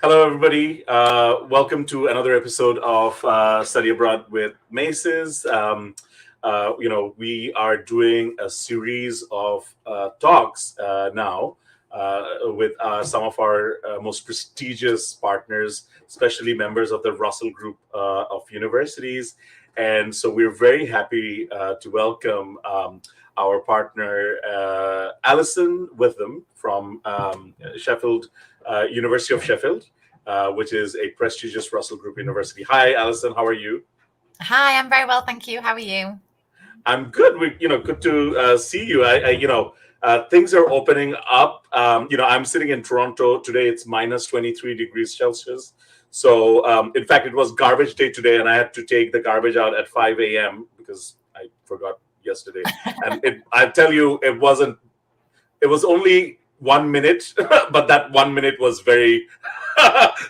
Hello, everybody. Welcome to another episode of Study Abroad with Maces. We are doing a series of talks now with some of our most prestigious partners, especially members of the Russell Group of universities. And so we're very happy to welcome our partner, Alison Witham from Sheffield, University of Sheffield. Which is a prestigious Russell Group university. Hi, Alison. How are you? Hi, I'm very well, thank you. How are you? I'm good. Good to see you. Things are opening up. I'm sitting in Toronto today. It's minus 23 degrees Celsius. So, in fact, it was garbage day today, and I had to take the garbage out at 5 a.m. because I forgot yesterday. And I tell you, it wasn't. It was only 1 minute, but that 1 minute was very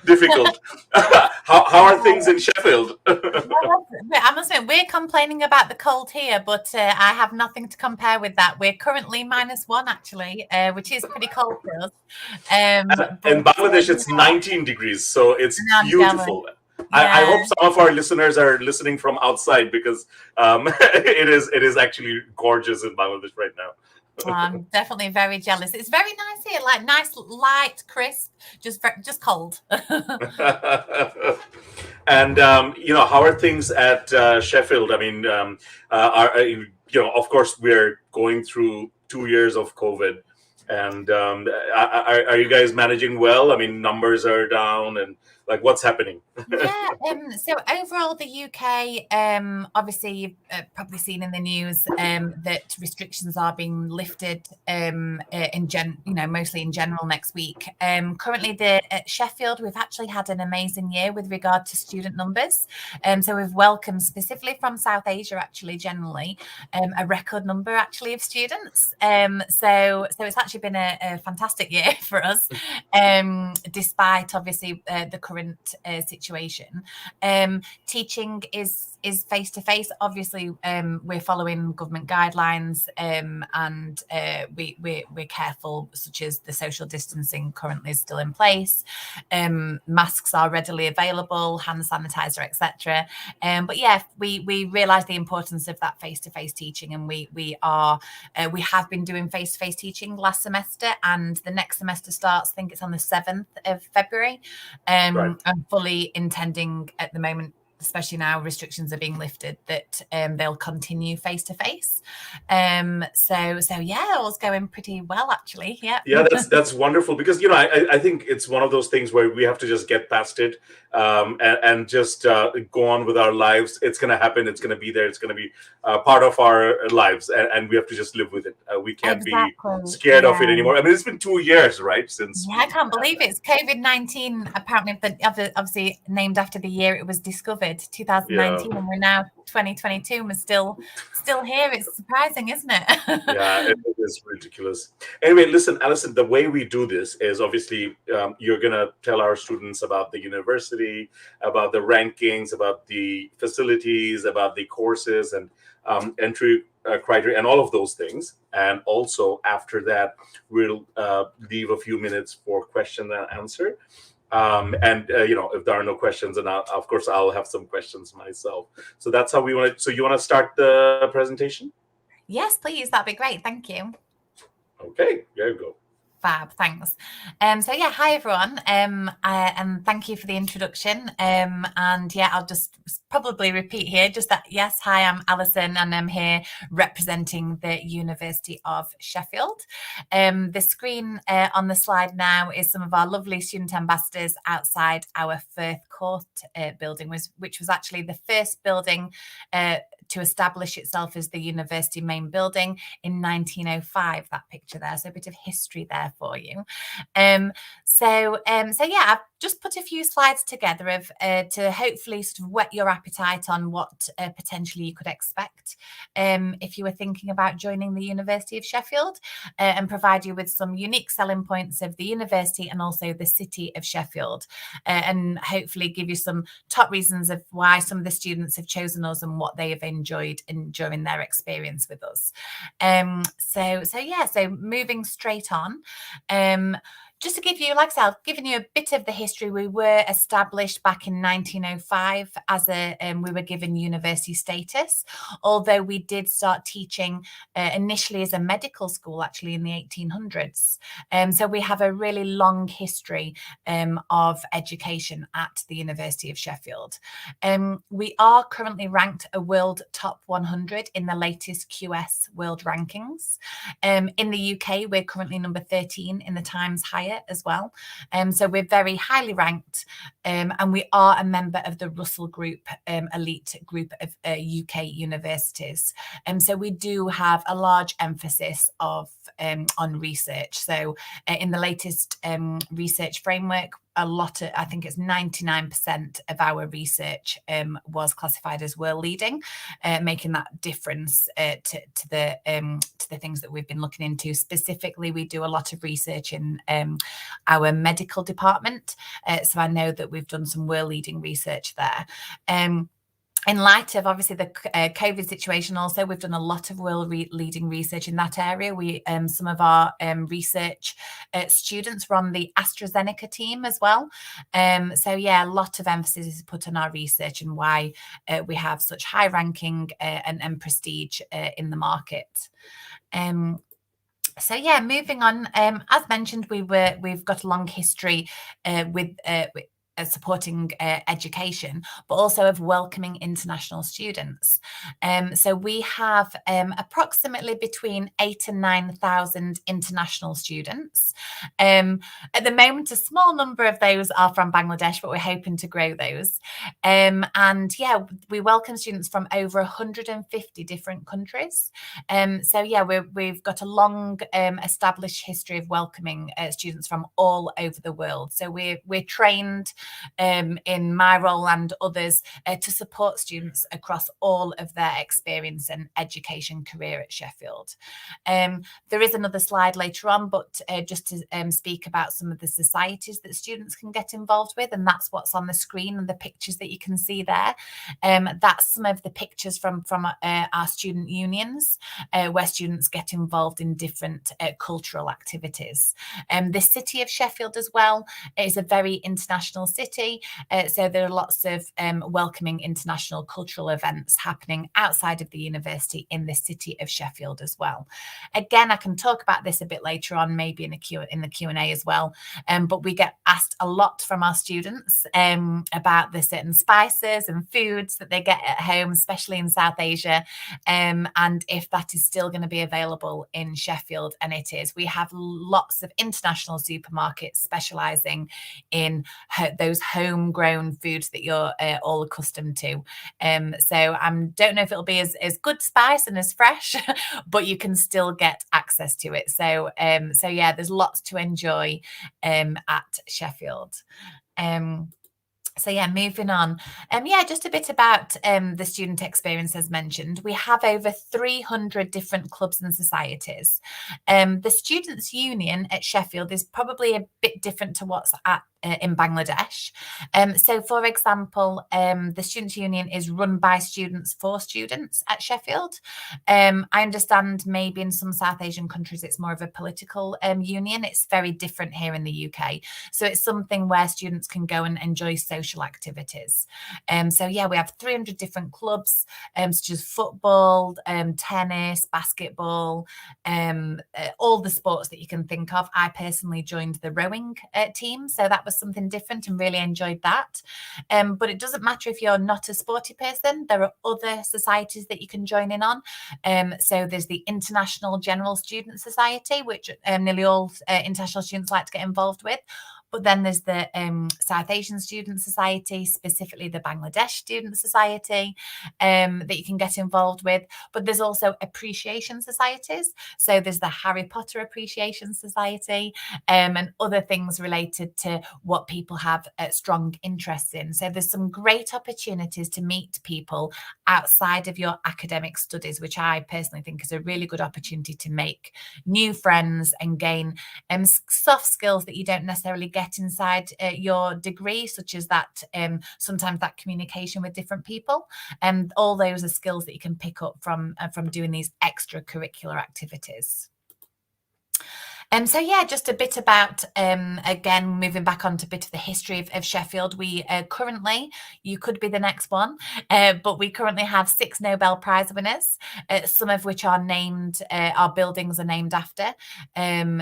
difficult. How are things in Sheffield? I must admit, we're complaining about the cold here, but I have nothing to compare with that. We're currently -1, actually, which is pretty cold for us. In Bangladesh, it's 19 degrees, so it's beautiful. Yeah. I hope some of our listeners are listening from outside because it is actually gorgeous in Bangladesh right now. I'm definitely very jealous. It's very nice here, like nice, light, crisp, just cold. And how are things at Sheffield? I mean, of course, we're going through 2 years of COVID, and are you guys managing well? I mean, numbers are down, and like, what's happening? Yeah. So overall, the UK, obviously, you've probably seen in the news that restrictions are being lifted mostly in general next week. Currently, at Sheffield, we've actually had an amazing year with regard to student numbers. So we've welcomed, specifically from South Asia, actually, generally, a record number actually of students. So it's actually been a fantastic year for us, despite obviously the current situation. Teaching is face-to-face. Obviously, we're following government guidelines, and we're careful, such as the social distancing currently is still in place. Masks are readily available, hand sanitizer, etc. But yeah, we realise the importance of that face-to-face teaching, and we have been doing face-to-face teaching last semester, and the next semester starts, I think it's on the 7th of February. Right. I'm fully intending at the moment, especially now restrictions are being lifted, that they'll continue face-to-face. So yeah, all's going pretty well, actually. Yeah, that's wonderful, because I think it's one of those things where we have to just get past it, and just go on with our lives. It's going to happen. It's going to be there. It's going to be part of our lives, and we have to just live with it. We can't be scared of it anymore. I mean, it's been 2 years, right, since. Yeah, I can't believe it. It's COVID-19, apparently, but obviously named after the year it was discovered, 2019, and we're now 2022, and we're still here. It's surprising, isn't it? Yeah, it is ridiculous. Anyway, listen, Alison, the way we do this is obviously you're going to tell our students about the university, about the rankings, about the facilities, about the courses and entry criteria and all of those things. And also after that, we'll leave a few minutes for question and answer. If there are no questions, and of course I'll have some questions myself. So that's how we want to. So you want to start the presentation? Yes, please. That'd be great. Thank you. Okay, there you go. Fab, thanks. So yeah, hi everyone, and thank you for the introduction. And yeah, I'll just probably repeat here, just that yes, hi, I'm Alison, and I'm here representing the University of Sheffield. The screen on the slide now is some of our lovely student ambassadors outside our Firth Court building, which was actually the first building to establish itself as the university main building in 1905. That picture there, so a bit of history there for you. So yeah, I've just put a few slides together of to hopefully sort of whet your appetite on what potentially you could expect if you were thinking about joining the University of Sheffield, and provide you with some unique selling points of the university and also the city of Sheffield, and hopefully give you some top reasons of why some of the students have chosen us and what they have enjoyed during their experience with us. So moving straight on. just to give you, like I said, I've given you a bit of the history. We were established back in 1905 as we were given university status, although we did start teaching initially as a medical school, actually in the 1800s. So we have a really long history of education at the University of Sheffield. We are currently ranked a world top 100 in the latest QS World Rankings. In the UK, we're currently number 13 in the Times Higher as well. So we're very highly ranked, and we are a member of the Russell Group, elite group of UK universities. So we do have a large emphasis on research. So in the latest research framework, I think it's 99% of our research was classified as world leading, making that difference to the things that we've been looking into. Specifically, we do a lot of research in our medical department, so I know that we've done some world leading research there. In light of obviously the COVID situation, also we've done a lot of world-leading research in that area. We some of our research students were on the AstraZeneca team as well. So yeah, a lot of emphasis is put on our research and why we have such high ranking and prestige in the market. So yeah, moving on. As mentioned, we've got a long history with supporting education, but also of welcoming international students. So we have approximately between 8,000 and 9,000 international students. At the moment, a small number of those are from Bangladesh, but we're hoping to grow those. And yeah, we welcome students from over 150 different countries. So yeah, we've got a long established history of welcoming students from all over the world. So we're trained in my role and others to support students across all of their experience and education career at Sheffield. There is another slide later on, but just to speak about some of the societies that students can get involved with, and that's what's on the screen and the pictures that you can see there. That's some of the pictures from our student unions, where students get involved in different cultural activities. The city of Sheffield as well is a very international city, so there are lots of welcoming international cultural events happening outside of the university in the city of Sheffield as well. Again, I can talk about this a bit later on, maybe in the Q&A as well, but we get asked a lot from our students about the certain spices and foods that they get at home, especially in South Asia, and if that is still going to be available in Sheffield, and it is. We have lots of international supermarkets specialising in those homegrown foods that you're all accustomed to. So I don't know if it'll be as good spice and as fresh, but you can still get access to it. So yeah, there's lots to enjoy at Sheffield. So yeah, moving on. Yeah, just a bit about the student experience as mentioned. We have over 300 different clubs and societies. The Students' Union at Sheffield is probably a bit different to what's in Bangladesh. So for example, the Students' Union is run by students for students at Sheffield. I understand maybe in some South Asian countries it's more of a political union. It's very different here in the UK. So it's something where students can go and enjoy social activities. So yeah, we have 300 different clubs, such as football, tennis, basketball, all the sports that you can think of. I personally joined the rowing team, so that was something different and really enjoyed that. But it doesn't matter if you're not a sporty person, there are other societies that you can join in on. So there's the International General Student Society, which nearly all international students like to get involved with. But then there's the South Asian Student Society, specifically the Bangladesh Student Society, that you can get involved with. But there's also appreciation societies. So there's the Harry Potter Appreciation Society, and other things related to what people have strong interests in. So there's some great opportunities to meet people outside of your academic studies, which I personally think is a really good opportunity to make new friends and gain soft skills that you don't necessarily get inside your degree, such as that sometimes that communication with different people, and all those are skills that you can pick up from doing these extracurricular activities. So yeah, just a bit about, again, moving back onto a bit of the history of Sheffield. We currently, you could be the next one, but we currently have 6 Nobel Prize winners, some of which are named, our buildings are named after.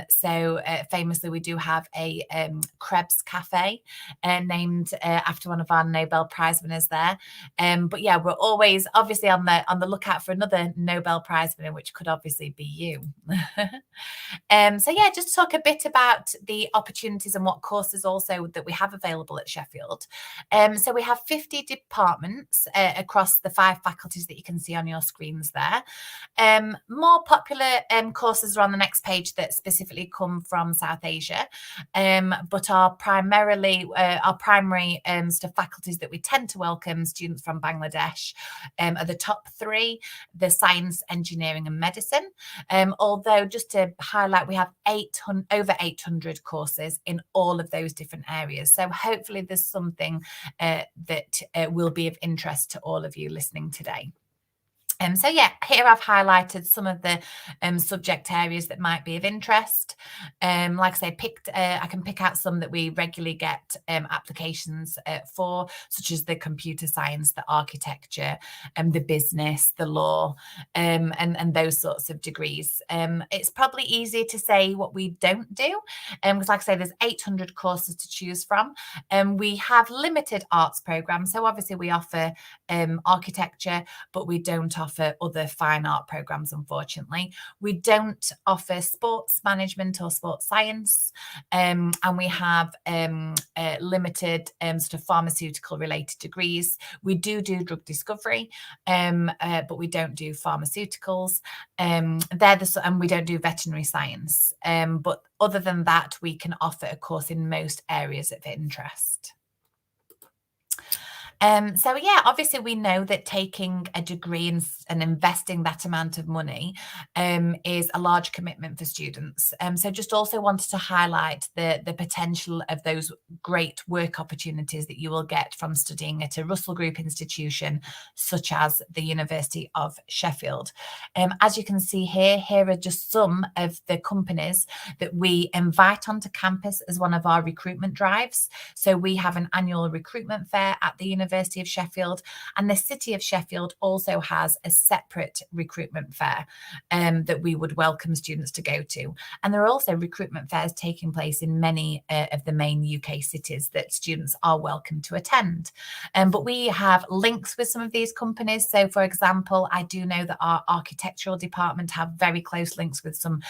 So famously, we do have a Krebs Cafe named after one of our Nobel Prize winners there. But yeah, we're always obviously on the lookout for another Nobel Prize winner, which could obviously be you. So yeah, just talk a bit about the opportunities and what courses also that we have available at Sheffield. So we have 50 departments across the 5 faculties that you can see on your screens there. More popular courses are on the next page that specifically come from South Asia, but our primary sort of faculties that we tend to welcome students from Bangladesh are the top 3, the science, engineering and medicine. Although just to highlight, we have over 800 courses in all of those different areas. So hopefully there's something that will be of interest to all of you listening today. So yeah, here I've highlighted some of the subject areas that might be of interest. Like I say, I can pick out some that we regularly get applications for, such as the computer science, the architecture, the business, the law, and those sorts of degrees. It's probably easier to say what we don't do, because like I say, there's 800 courses to choose from. We have limited arts programs, so obviously we offer architecture, but we don't offer other fine art programs, unfortunately. We don't offer sports management or sports science, and we have limited sort of pharmaceutical related degrees. We do drug discovery, but we don't do pharmaceuticals. And we don't do veterinary science. But other than that, we can offer a course in most areas of interest. So yeah, obviously we know that taking a degree and investing that amount of money is a large commitment for students. So just also wanted to highlight the potential of those great work opportunities that you will get from studying at a Russell Group institution, such as the University of Sheffield. As you can see here are just some of the companies that we invite onto campus as one of our recruitment drives. So we have an annual recruitment fair at the University of Sheffield, and the City of Sheffield also has a separate recruitment fair that we would welcome students to go to. And there are also recruitment fairs taking place in many of the main UK cities that students are welcome to attend. But we have links with some of these companies. So for example, I do know that our architectural department have very close links with some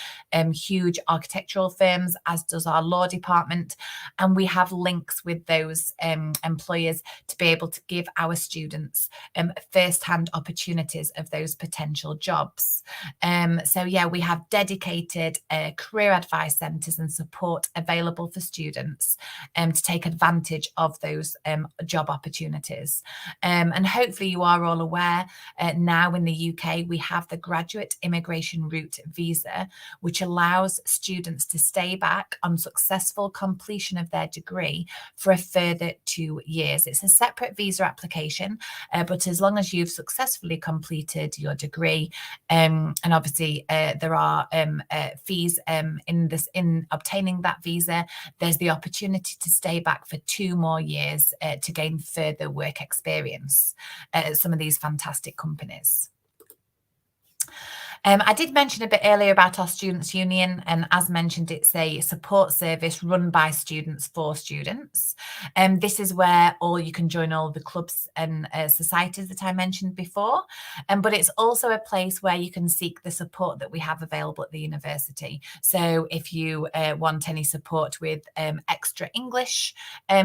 huge architectural firms, as does our law department. And we have links with those employers to be able to give our students first-hand opportunities of those potential jobs. So yeah, we have dedicated career advice centres and support available for students to take advantage of those job opportunities. And hopefully you are all aware now in the UK, we have the Graduate Immigration Route Visa, which allows students to stay back on successful completion of their degree for a further 2 years. It's a separate visa application, but as long as you've successfully completed your degree, and obviously there are fees in obtaining that visa, there's the opportunity to stay back for 2 more years to gain further work experience at some of these fantastic companies. I did mention a bit earlier about our Students' Union, and as mentioned, it's a support service run by students for students. This is where you can join all the clubs and societies that I mentioned before, but it's also a place where you can seek the support that we have available at the university. So if you want any support with extra English,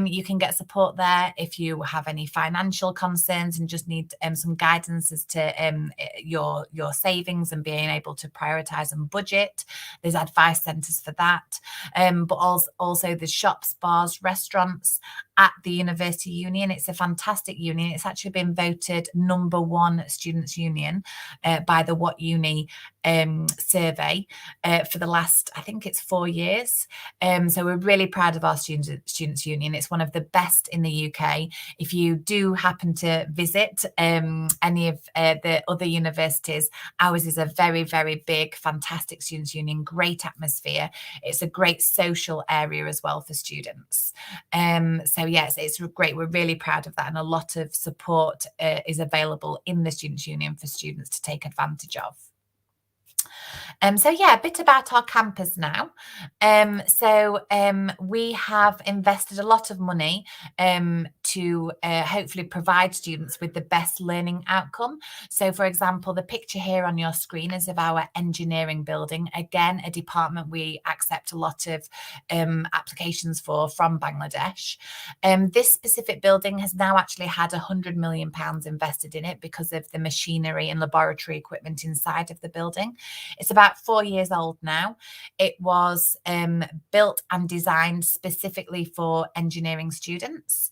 you can get support there. If you have any financial concerns and just need some guidance as to your savings and being able to prioritize and budget, there's advice centres for that. But also the shops, bars, restaurants, at the University Union. It's a fantastic union. It's actually been voted #1 students' union by the What Uni survey for the last, I think it's 4 years. So we're really proud of our students' union. It's one of the best in the UK. If you do happen to visit any of the other universities, ours is a very, very big, fantastic students' union, great atmosphere. It's a great social area as well for students. So yes, it's great. We're really proud of that, and a lot of support is available in the students' union for students to take advantage of. So yeah, a bit about our campus now. We have invested a lot of money to hopefully provide students with the best learning outcome. So for example, the picture here on your screen is of our engineering building. Again, a department we accept a lot of applications for from Bangladesh. This specific building has now actually had £100 million invested in it because of the machinery and laboratory equipment inside of the building. It's about 4 years old now. It was built and designed specifically for engineering students,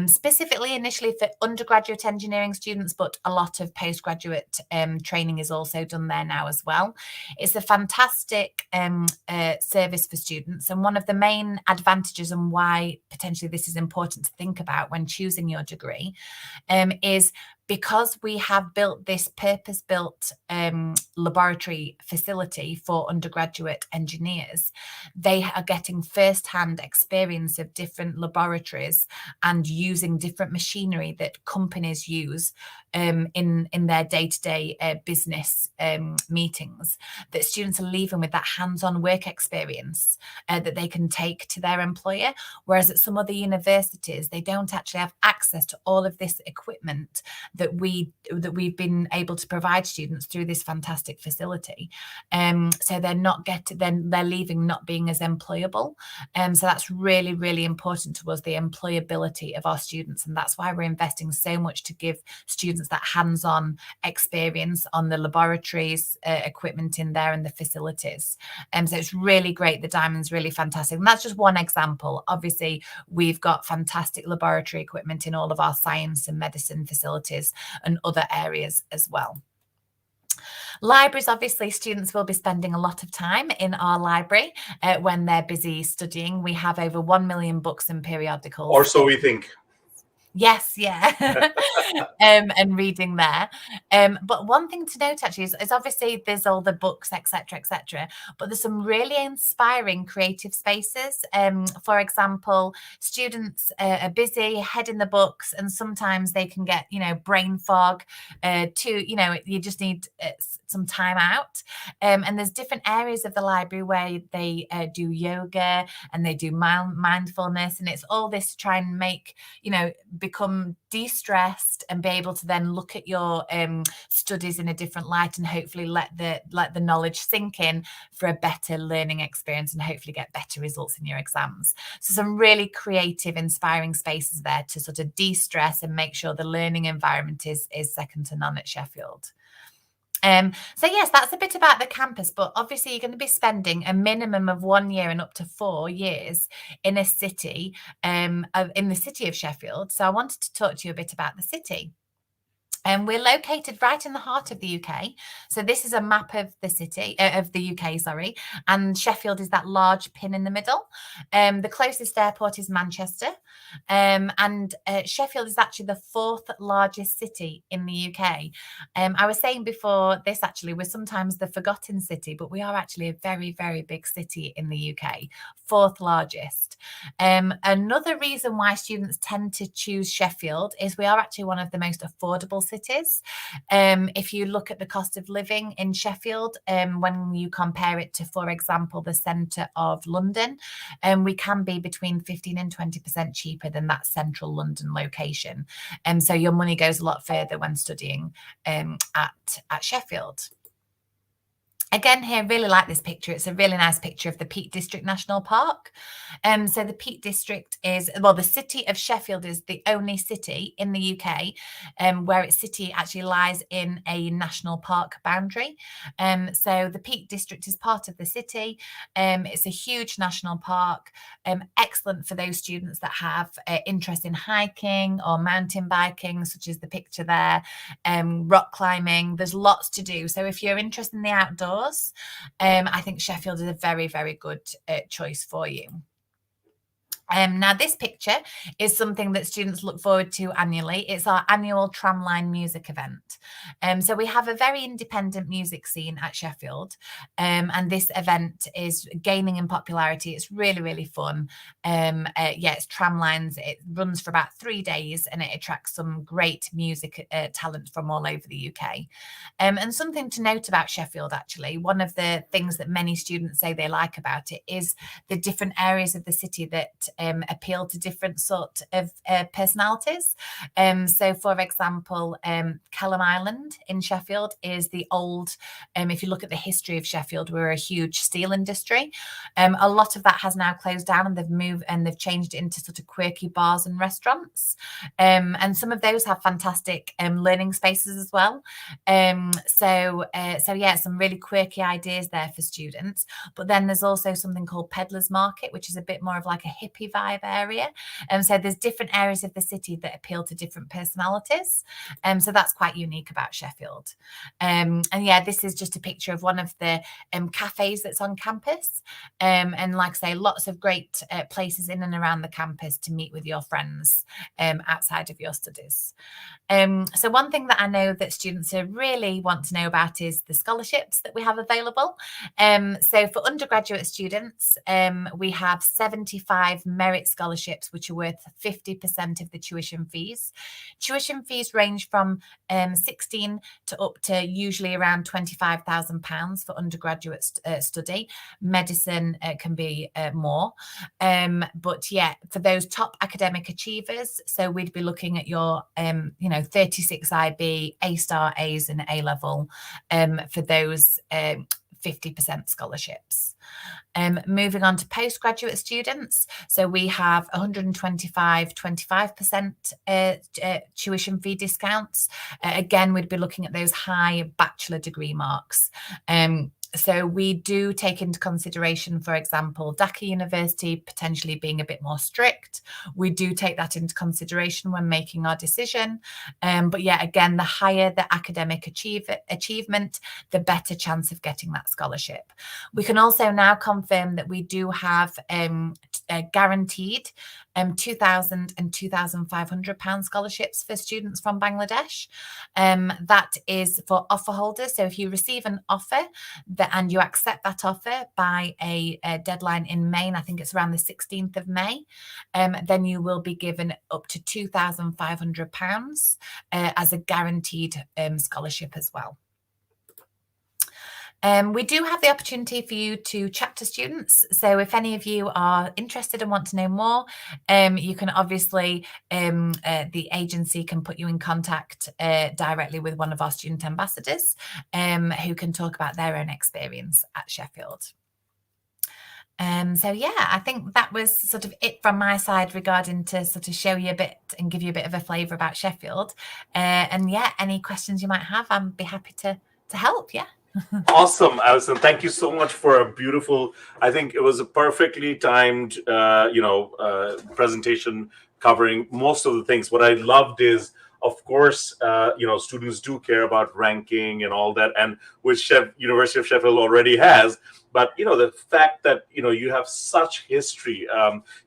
specifically initially for undergraduate engineering students, but a lot of postgraduate training is also done there now as well. It's a fantastic service for students, and one of the main advantages and why potentially this is important to think about when choosing your degree is because we have built this purpose-built laboratory facility for undergraduate engineers. They are getting first-hand experience of different laboratories and using different machinery that companies use in their day-to-day business meetings, that students are leaving with that hands-on work experience that they can take to their employer, whereas at some other universities, they don't actually have access to all of this equipment that we've been able to provide students through this fantastic facility. So they're leaving not being as employable. So that's really, really important to us, the employability of our students. And that's why we're investing so much to give students that hands-on experience on the laboratories, equipment in there and the facilities. So it's really great. The Diamond's really fantastic. And that's just one example. Obviously, we've got fantastic laboratory equipment in all of our science and medicine facilities and other areas as well. Libraries, obviously, students will be spending a lot of time in our library when they're busy studying. We have over 1 million books and periodicals. Or so we think. Yes, yeah. And reading there. But one thing to note actually is obviously there's all the books, etc., but there's some really inspiring creative spaces. For example, students are busy, head in the books, and sometimes they can get, brain fog you just need some time out. And there's different areas of the library where they do yoga and they do mindfulness, and it's all this to try and make, become de-stressed and be able to then look at your studies in a different light and hopefully let the knowledge sink in for a better learning experience and hopefully get better results in your exams. So some really creative, inspiring spaces there to sort of de-stress and make sure the learning environment is second to none at Sheffield. So yes, that's a bit about the campus, but obviously you're going to be spending a minimum of 1 year and up to 4 years in a city, in the city of Sheffield. So I wanted to talk to you a bit about the city. We're located right in the heart of the UK. So this is a map of the city, of the UK, sorry. And Sheffield is that large pin in the middle. The closest airport is Manchester. And Sheffield is actually the 4th largest city in the UK. I was saying before this, actually, we're sometimes the forgotten city, but we are actually a very, very big city in the UK, 4th largest. Another reason why students tend to choose Sheffield is we are actually one of the most affordable cities. If you look at the cost of living in Sheffield, when you compare it to, for example, the centre of London, we can be between 15 and 20% cheaper than that central London location. So your money goes a lot further when studying at Sheffield. Again, here, really like this picture. It's a really nice picture of the Peak District National Park. So the Peak District is, well, the city of Sheffield is the only city in the UK where its city actually lies in a national park boundary. So the Peak District is part of the city. It's a huge national park, excellent for those students that have interest in hiking or mountain biking, such as the picture there, rock climbing. There's lots to do. So if you're interested in the outdoors, I think Sheffield is a very, very good choice for you. Now, this picture is something that students look forward to annually. It's our annual tramline music event. So we have a very independent music scene at Sheffield, and this event is gaining in popularity. It's really, really fun. It's tramlines. It runs for about 3 days, and it attracts some great music talent from all over the UK. And something to note about Sheffield, actually, one of the things that many students say they like about it is the different areas of the city that appeal to different sort of personalities. So, for example, Kelham Island in Sheffield is the old, if you look at the history of Sheffield, we're a huge steel industry. A lot of that has now closed down, and they've changed it into sort of quirky bars and restaurants. And some of those have fantastic learning spaces as well. Some really quirky ideas there for students. But then there's also something called Peddlers Market, which is a bit more of like a hippie vibe area. So there's different areas of the city that appeal to different personalities. So that's quite unique about Sheffield. This is just a picture of one of the cafes that's on campus. And like I say, lots of great places in and around the campus to meet with your friends outside of your studies. So one thing that I know that students really want to know about is the scholarships that we have available. So for undergraduate students, we have 75 merit scholarships, which are worth 50% of the tuition fees. Tuition fees range from 16 to up to usually around £25,000 for undergraduate study. Medicine can be more. But yeah, for those top academic achievers, so we'd be looking at your 36 IB, A-star A's and A-level for those 50% scholarships. Moving on to postgraduate students, so we have 25% tuition fee discounts. Again, we'd be looking at those high bachelor degree marks. So we do take into consideration, for example, Dhaka University potentially being a bit more strict. We do take that into consideration when making our decision. But yeah, again, the higher the academic achievement, the better chance of getting that scholarship. We can also now confirm that we do have guaranteed £2,000 and £2,500 scholarships for students from Bangladesh. That is for offer holders. So if you receive an offer and you accept that offer by a deadline in May, and I think it's around the 16th of May, then you will be given up to £2,500 as a guaranteed scholarship as well. We do have the opportunity for you to chat to students. So if any of you are interested and want to know more, you can obviously, the agency can put you in contact directly with one of our student ambassadors who can talk about their own experience at Sheffield. I think that was sort of it from my side regarding to sort of show you a bit and give you a bit of a flavour about Sheffield. Any questions you might have, I'd be happy to help. Yeah. Awesome, Alison. Thank you so much for a beautiful, I think it was a perfectly timed, presentation covering most of the things. What I loved is, of course, students do care about ranking and all that, and which University of Sheffield already has. But, the fact that, you have such history,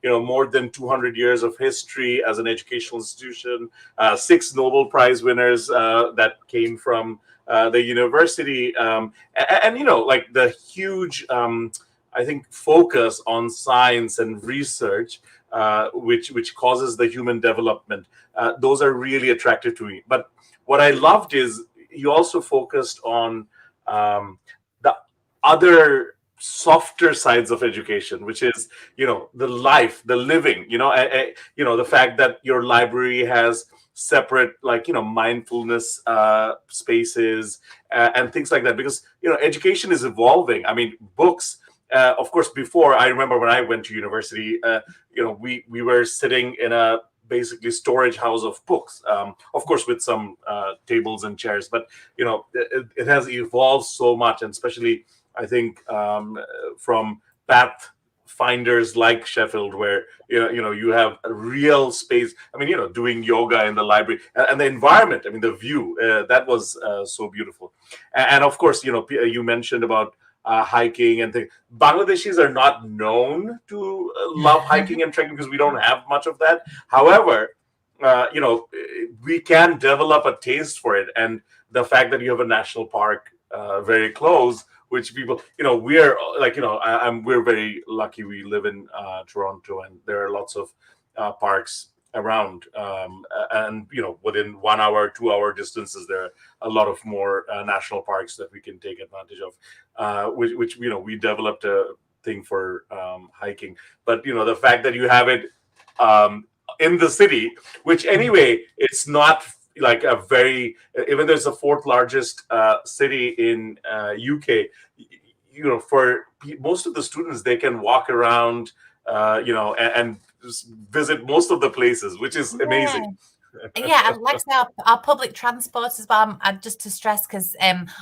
more than 200 years of history as an educational institution, 6 Nobel Prize winners that came from the university, and the huge, I think, focus on science and research, which causes the human development. Those are really attractive to me. But what I loved is you also focused on the other softer sides of education, which is the life, the living, the fact that your library has separate, like, mindfulness spaces and things like that, because education is evolving. I mean, books, of course, before, I remember when I went to university, we were sitting in a basically storage house of books, of course with some tables and chairs, but it has evolved so much, and especially I think from path finders like Sheffield, where you have a real space. I mean, doing yoga in the library, and the environment. I mean, the view that was so beautiful. And of course, you mentioned about hiking and things. Bangladeshis are not known to love hiking and trekking because we don't have much of that. However, we can develop a taste for it, and the fact that you have a national park very close, which people, we're like, we're very lucky. We live in Toronto, and there are lots of parks around, and within 1 hour, 2 hour distances, there are a lot of more national parks that we can take advantage of, which we developed a thing for hiking. But the fact that you have it in the city, which anyway, it's not like a very, even though it's the fourth largest city in UK, for most of the students, they can walk around, and just visit most of the places, which is amazing. Yeah, and like I say, our public transport as well. Just to stress, because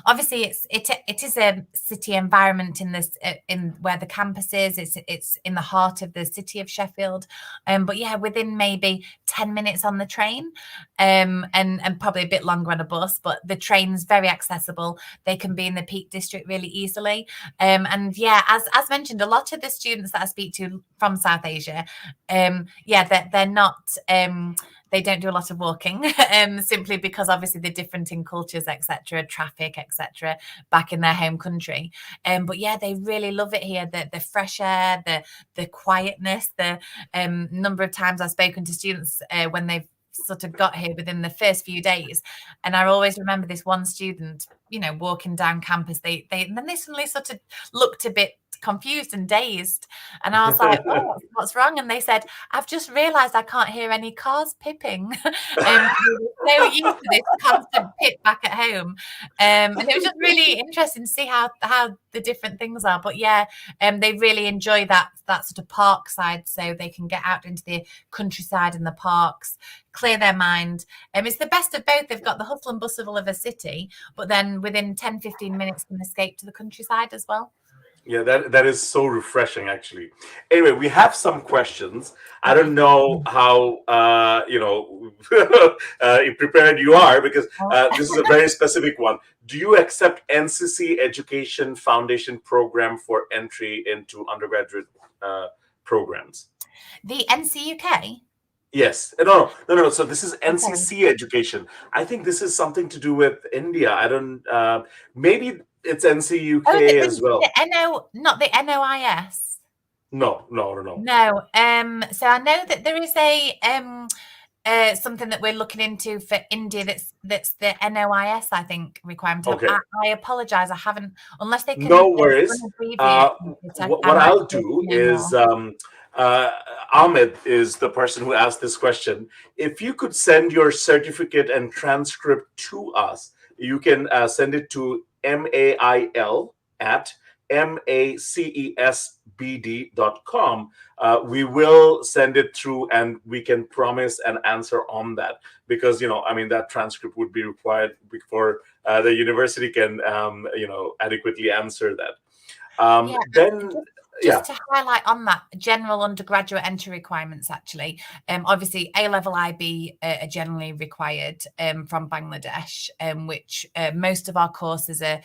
obviously it is a city environment in this in where the campus is. It's in the heart of the city of Sheffield, but yeah, within maybe 10 minutes on the train, and probably a bit longer on a bus. But the train's very accessible. They can be in the Peak District really easily, and yeah, as mentioned, a lot of the students that I speak to from South Asia, they're not. They don't do a lot of walking, simply because obviously they're different in cultures, etc., traffic, etc., back in their home country. But yeah, they really love it here. The fresh air, the quietness, the number of times I've spoken to students when they've sort of got here within the first few days, and I always remember this one student, walking down campus. And then they suddenly sort of looked a bit confused and dazed, and I was like, "Oh, what's wrong?" And they said, "I've just realised I can't hear any cars pipping." We were so used to this constant pip back at home, and it was just really interesting to see how the different things are. But yeah, they really enjoy that sort of park side, so they can get out into the countryside and the parks, clear their mind. It's the best of both. They've got the hustle and bustle of a city, but then within 10-15 minutes can escape to the countryside as well. Yeah, that is so refreshing, actually. Anyway, we have some questions. I don't know how prepared you are, because this is a very specific one. Do you accept NCC Education Foundation program for entry into undergraduate programs? The NCUK? Yes. No. So this is NCC education. I think this is something to do with India. I don't. Maybe it's NCUK as well. Not the NOIS. No. No. So I know that there is something that we're looking into for India. That's the NOIS, I think, requirement. Okay. I apologise. I haven't, unless they can. No worries. What I'll do is. Ahmed is the person who asked this question. If you could send your certificate and transcript to us, you can send it to mail@macesbd.com. We will send it through, and we can promise an answer on that, because that transcript would be required before the university can adequately answer that. Just to highlight on that, general undergraduate entry requirements, actually, obviously A-level IB are generally required from Bangladesh, which most of our courses are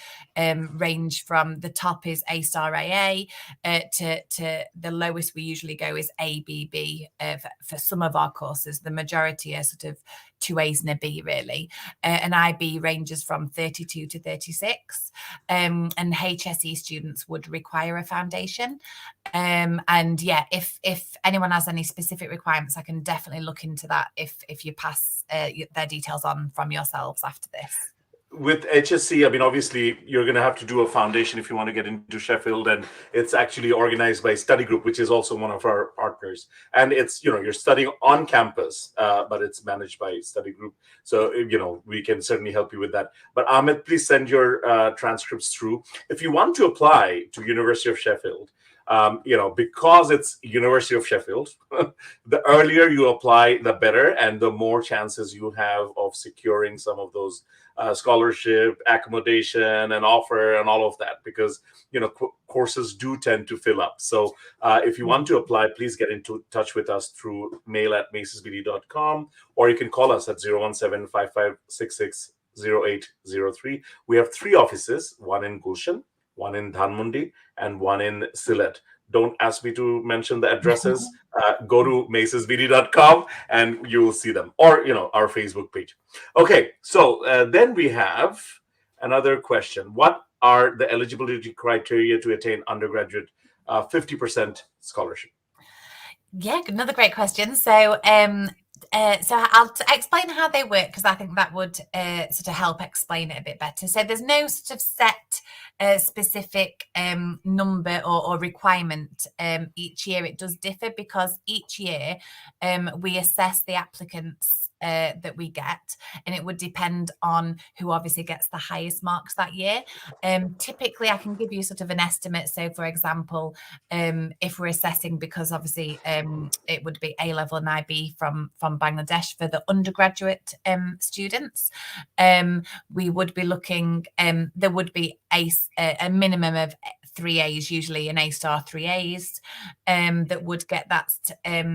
range from the top is A-star AA to the lowest we usually go is ABB for some of our courses. The majority are sort of 2 A's and a B, really, and IB ranges from 32 to 36, and HSE students would require a foundation. And yeah, if anyone has any specific requirements, I can definitely look into that if you pass their details on from yourselves after this. with HSC, I mean, obviously, you're going to have to do a foundation if you want to get into Sheffield, and it's actually organized by Study Group, which is also one of our partners. And it's, you're studying on campus, but it's managed by Study Group. So, we can certainly help you with that. But Amit, please send your transcripts through. If you want to apply to University of Sheffield, because it's University of Sheffield, the earlier you apply, the better, and the more chances you have of securing some of those scholarship, accommodation, and offer, and all of that, because courses do tend to fill up. So if you want to apply, please get into touch with us through mail@macesbd.com, or you can call us at 017-5566-0803. We have 3 offices, one in Gulshan, one in Dhanmondi, and one in Sylhet. Don't ask me to mention the addresses. Go to macesbd.com and you will see them, or our Facebook page. Okay, so then we have another question. What are the eligibility criteria to attain undergraduate 50% scholarship? Yeah, another great question. So I'll explain how they work, because I think that would sort of help explain it a bit better. So there's no sort of set specific number or requirement each year. It does differ because each year we assess the applicants that we get, and it would depend on who obviously gets the highest marks that year. Typically, I can give you sort of an estimate. So, for example, if we're assessing, because obviously it would be A level and IB from Bangladesh for the undergraduate students, we would be looking. There would be a minimum of 3 A's, usually an A star, 3 A's, that would get that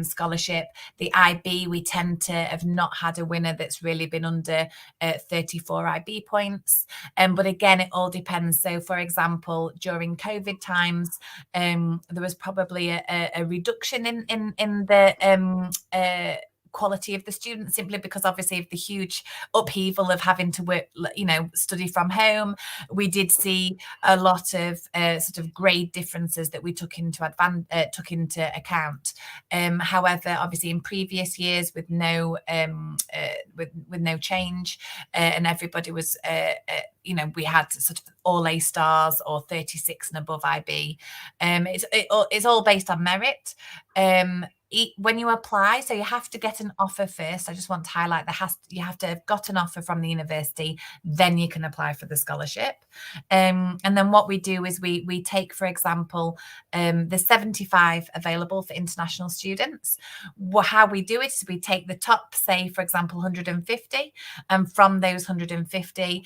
scholarship. The IB, we tend to have not had a winner that's really been under 34 IB points. But again, it all depends. So, for example, during COVID times, there was probably a reduction in the quality of the students, simply because obviously of the huge upheaval of having to work, study from home. We did see a lot of sort of grade differences that we took into account. However, obviously in previous years, with no with no change, and everybody was we had sort of all A stars or 36 and above IB. It's all based on merit. When you apply, so you have to get an offer first. I just want to highlight you have to have got an offer from the university, then you can apply for the scholarship. And then what we do is we take, for example, there's 75 available for international students. How we do it is we take the top, say, for example, 150, and from those 150,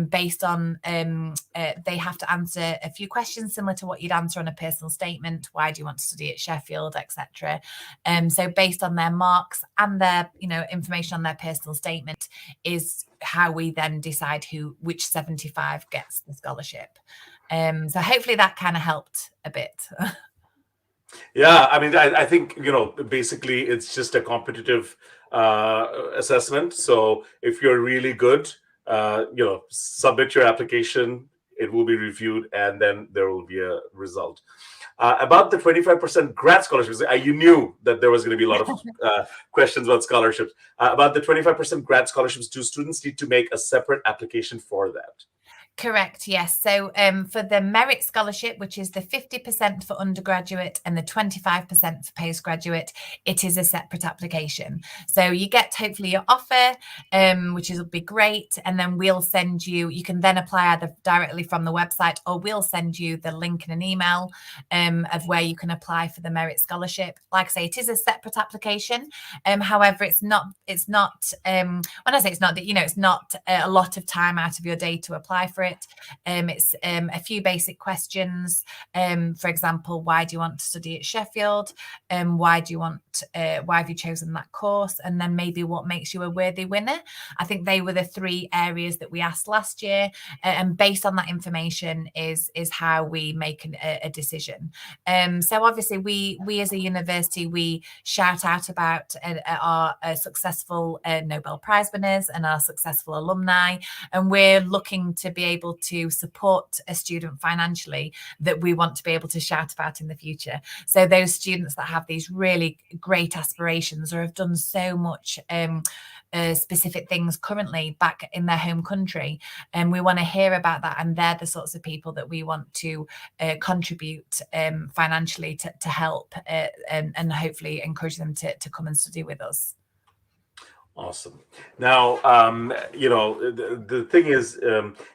based on they have to answer a few questions similar to what you'd answer on a personal statement. Why do you want to study at Sheffield, etc. So based on their marks and their information on their personal statement is how we then decide which 75 gets the scholarship. So hopefully that kind of helped a bit. Yeah, I mean, I think basically it's just a competitive assessment. So if you're really good, submit your application, it will be reviewed, and then there will be a result. About the 25% grad scholarships, you knew that there was going to be a lot of questions about scholarships. About the 25% grad scholarships, do students need to make a separate application for that? Correct, yes. So for the merit scholarship, which is the 50% for undergraduate and the 25% for postgraduate, it is a separate application. So you get hopefully your offer, which will be great, and then we'll send you can then apply either directly from the website, or we'll send you the link in an email of where you can apply for the merit scholarship. Like I say, it is a separate application. However, it's not when I say it's not, it's not a lot of time out of your day to apply for it. It's a few basic questions. For example, why do you want to study at Sheffield? Why have you chosen that course? And then maybe what makes you a worthy winner? I think they were the 3 areas that we asked last year. And based on that information is how we make a decision. So obviously we as a university, we shout out about our successful Nobel Prize winners and our successful alumni. And we're looking to be able able to support a student financially that we want to be able to shout about in the future. So those students that have these really great aspirations or have done so much specific things currently back in their home country, and we want to hear about that, and they're the sorts of people that we want to contribute financially to help and hopefully encourage them to come and study with us. Awesome. Now, the thing is,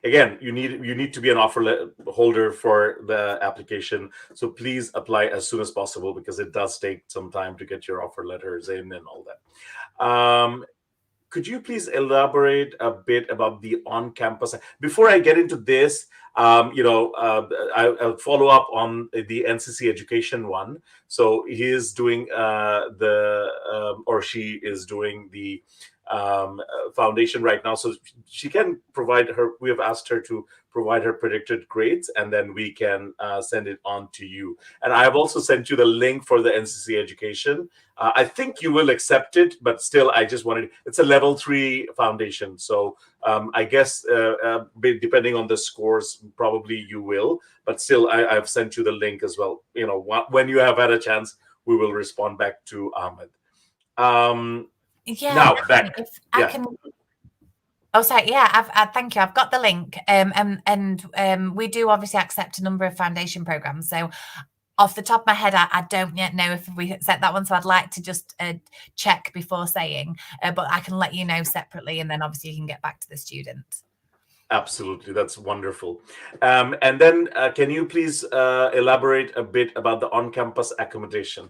again, you need to be an holder for the application. So please apply as soon as possible, because it does take some time to get your offer letters in and all that. Could you please elaborate a bit about the on-campus? Before I get into this, I'll follow up on the NCC education one. So he is doing or she is doing the foundation right now. So she can provide her, we have asked her to provide her predicted grades, and then we can send it on to you. And I have also sent you the link for the NCC education. I think you will accept it, but still, I just wanted, it's a level 3 foundation. So I guess depending on the scores, probably you will, but still, I've sent you the link as well. When you have had a chance, we will respond back to Ahmed. Yeah, now back. If I can. Oh, sorry. Yeah, thank you. I've got the link, and we do obviously accept a number of foundation programs. So, off the top of my head, I don't yet know if we set that one. So I'd like to just check before saying, but I can let you know separately, and then obviously you can get back to the student. Absolutely, that's wonderful. And then can you please elaborate a bit about the on-campus accommodation?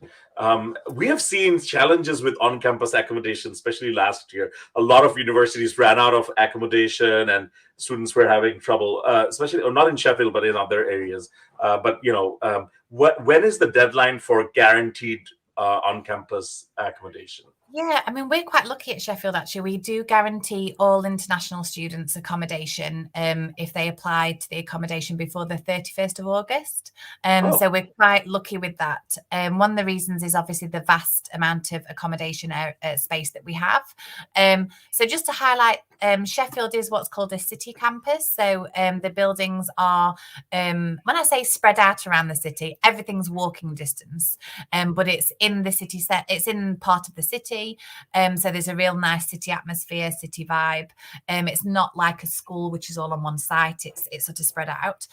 We have seen challenges with on-campus accommodation, especially last year. A lot of universities ran out of accommodation, and students were having trouble, especially, or not in Sheffield, but in other areas. When is the deadline for guaranteed on-campus accommodation? Yeah, I mean, we're quite lucky at Sheffield, actually. We do guarantee all international students accommodation if they apply to the accommodation before the 31st of August. So we're quite lucky with that. One of the reasons is obviously the vast amount of accommodation space that we have. So just to highlight, Sheffield is what's called a city campus. So the buildings are, when I say spread out around the city, everything's walking distance, but it's in the city set. It's in part of the city. So there's a real nice city atmosphere, city vibe. It's not like a school, which is all on one site. It's sort of spread out.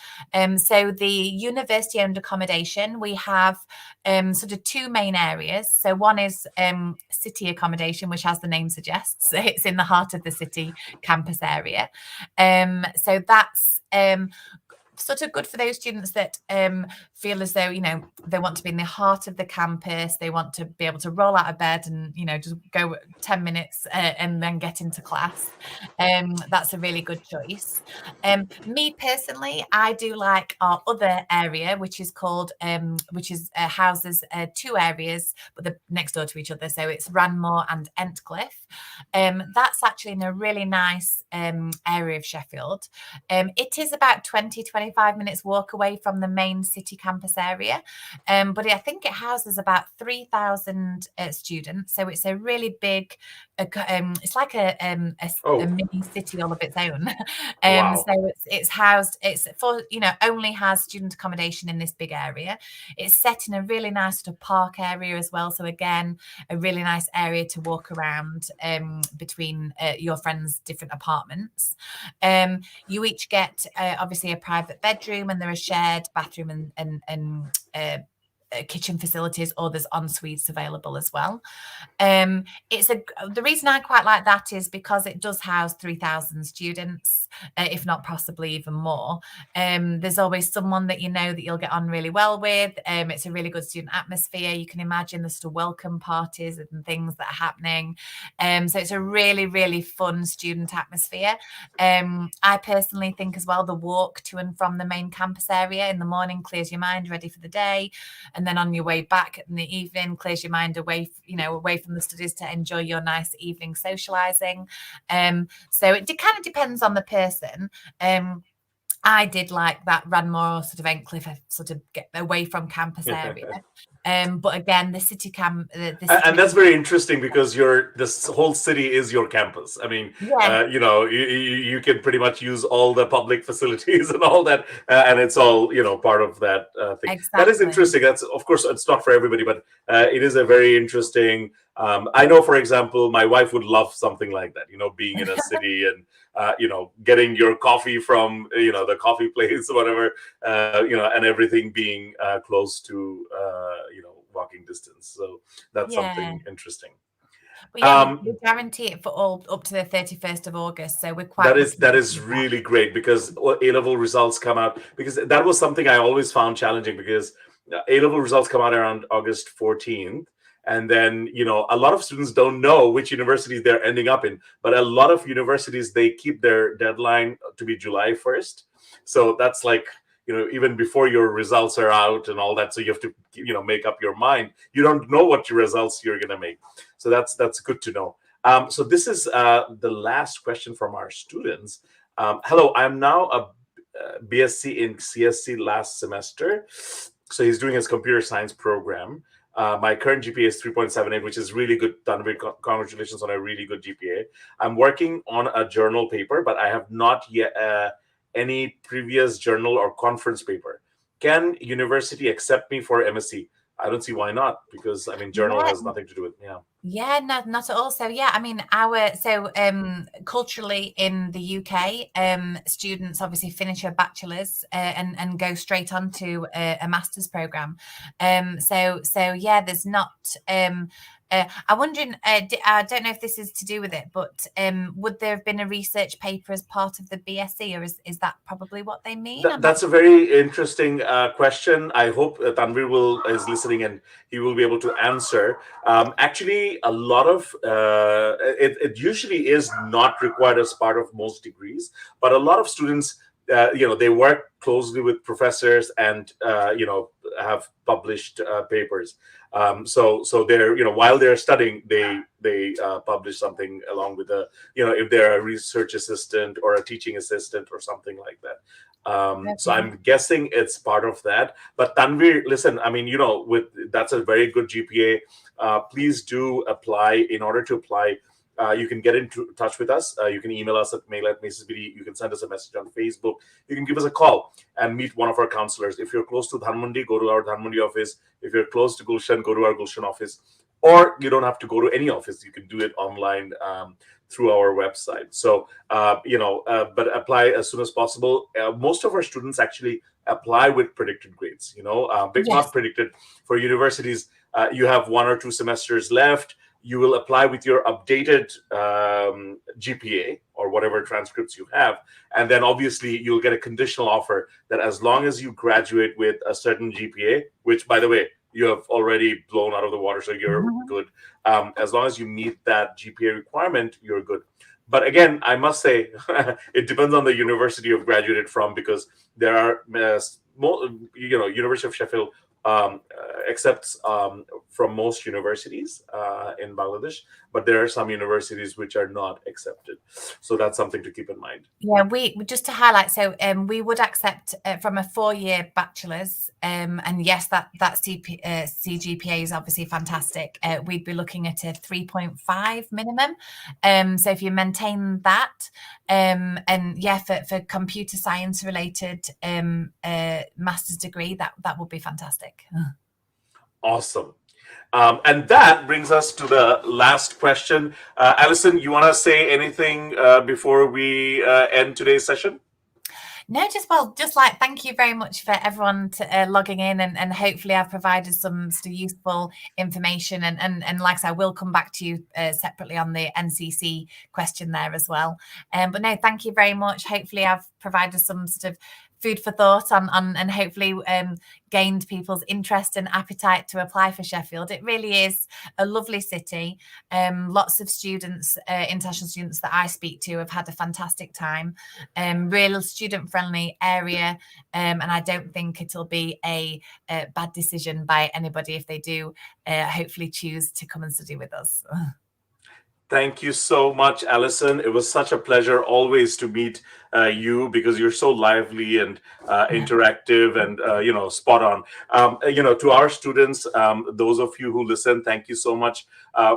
So the university-owned accommodation, we have sort of 2 main areas. So one is city accommodation, which, as the name suggests, it's in the heart of the city campus area. So that's sort of good for those students that feel as though, they want to be in the heart of the campus. They want to be able to roll out of bed and, just go 10 minutes and then get into class. That's a really good choice. Me personally, I do like our other area, which is called, houses 2 areas, but they're next door to each other. So it's Ranmore and Entcliffe. That's actually in a really nice area of Sheffield. It is about 20-25 minutes walk away from the main city campus area, but I think it houses about 3,000 students. So it's a really big, it's like a mini city all of its own. Wow. So it's for, only has student accommodation in this big area. It's set in a really nice sort of park area as well. So again, a really nice area to walk around between your friends' different apartments. You each get obviously a private bedroom, and there are shared bathroom and kitchen facilities, or there's en suites available as well. The reason I quite like that is because it does house 3,000 students, if not possibly even more. There's always someone that that you'll get on really well with. It's a really good student atmosphere. You can imagine the sort of welcome parties and things that are happening. So it's a really, really fun student atmosphere. I personally think as well, the walk to and from the main campus area in the morning clears your mind, ready for the day. And then on your way back in the evening, clears your mind away from the studies to enjoy your nice evening socializing. So it kind of depends on the person. I did like that Ranmore sort of Entcliffe, sort of get away from campus area. But again, the city And that's very interesting because this whole city is your campus. I mean, yeah, you can pretty much use all the public facilities and all that, and it's all part of that thing. That is exactly. interesting. That's, of course, it's not for everybody, but it is a very interesting. I know, for example, my wife would love something like that. Being in a city and getting your coffee from the coffee place, whatever, and everything being close to walking distance. So that's Yeah. something interesting. But yeah, we Um, guarantee it for all up to the 31st of August. So we're quite that is lucky that with is that. really great because A-level results come out, because that was something I always found challenging, because A-level results come out around August 14th. And then, a lot of students don't know which universities they're ending up in. But a lot of universities, they keep their deadline to be July 1st. So that's like, even before your results are out and all that. So you have to, make up your mind. You don't know what your results you're going to make. So that's good to know. So this is the last question from our students. Hello, I'm now a BSc in CSC last semester. So he's doing his computer science program. My current GPA is 3.78, which is really good. Tanvir, congratulations on a really good GPA. I'm working on a journal paper, but I have not yet any previous journal or conference paper. Can university accept me for MSc? I don't see why not, because I mean, journal Yeah, has nothing to do with, yeah. yeah, not at all. So yeah, I mean, culturally in the UK, students obviously finish a bachelor's and go straight on to a master's program. So yeah, there's not. I'm wondering. I don't know if this is to do with it, but would there have been a research paper as part of the BSc, or is that probably what they mean? I'm not. That's a very interesting question. I hope Tanvir is listening and he will be able to answer. Actually, a lot of it usually is not required as part of most degrees, but a lot of students, they work closely with professors and have published papers. So they're, while they're studying, they publish something along with if they're a research assistant or a teaching assistant or something like that. So Okay. I'm guessing it's part of that. But Tanvir, listen, I mean, with that's a very good GPA. Please do apply. In order to apply, you can get into touch with us. You can email us at mail@masesbd. You can send us a message on Facebook. You can give us a call and meet one of our counselors. If you're close to Dhanmondi, go to our Dhanmondi office. If you're close to Gulshan, go to our Gulshan office. Or you don't have to go to any office. You can do it online through our website. So, but apply as soon as possible. Most of our students actually apply with predicted grades, but not Yes. predicted. For universities, you have 1 or 2 semesters left. You will apply with your updated GPA or whatever transcripts you have. And then obviously you'll get a conditional offer that as long as you graduate with a certain GPA, which, by the way, you have already blown out of the water, so you're good. As long as you meet that GPA requirement, you're good. But again, I must say, it depends on the university you've graduated from, because there are, University of Sheffield accepts from most universities in Bangladesh, but there are some universities which are not accepted. So that's something to keep in mind. Yeah, we just to highlight. So, we would accept from a 4-year bachelor's, and yes, that CGPA is obviously fantastic. We'd be looking at a 3.5 minimum. So if you maintain that, and yeah, for computer science related master's degree, that would be fantastic. Awesome. And that brings us to the last question. Alison, you want to say anything before we end today's session? No, just like thank you very much for everyone logging in, and hopefully I've provided some sort of useful information, and like I said, I will come back to you separately on the NCC question there as well. But no, thank you very much. Hopefully I've provided some sort of food for thought on and hopefully gained people's interest and appetite to apply for Sheffield. It really is a lovely city. Lots of students, international students that I speak to, have had a fantastic time. Real student-friendly area, and I don't think it'll be a bad decision by anybody if they do hopefully choose to come and study with us. Thank you so much, Alison. It was such a pleasure always to meet you because you're so lively and interactive and spot on. To our students, those of you who listen, thank you so much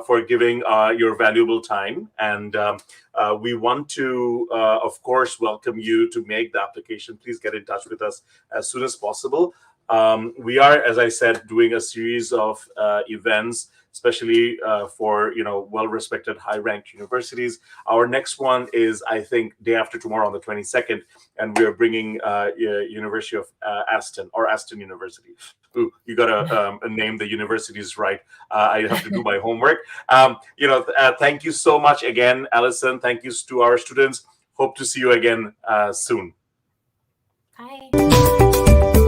for giving your valuable time. And we want to, of course, welcome you to make the application. Please get in touch with us as soon as possible. We are, as I said, doing a series of events, especially for well-respected, high-ranked universities. Our next one is, I think, day after tomorrow on the 22nd, and we are bringing University of Aston University. Ooh, you got to name the universities right. I have to do my homework. Thank you so much again, Alison. Thank you to our students. Hope to see you again soon. Bye.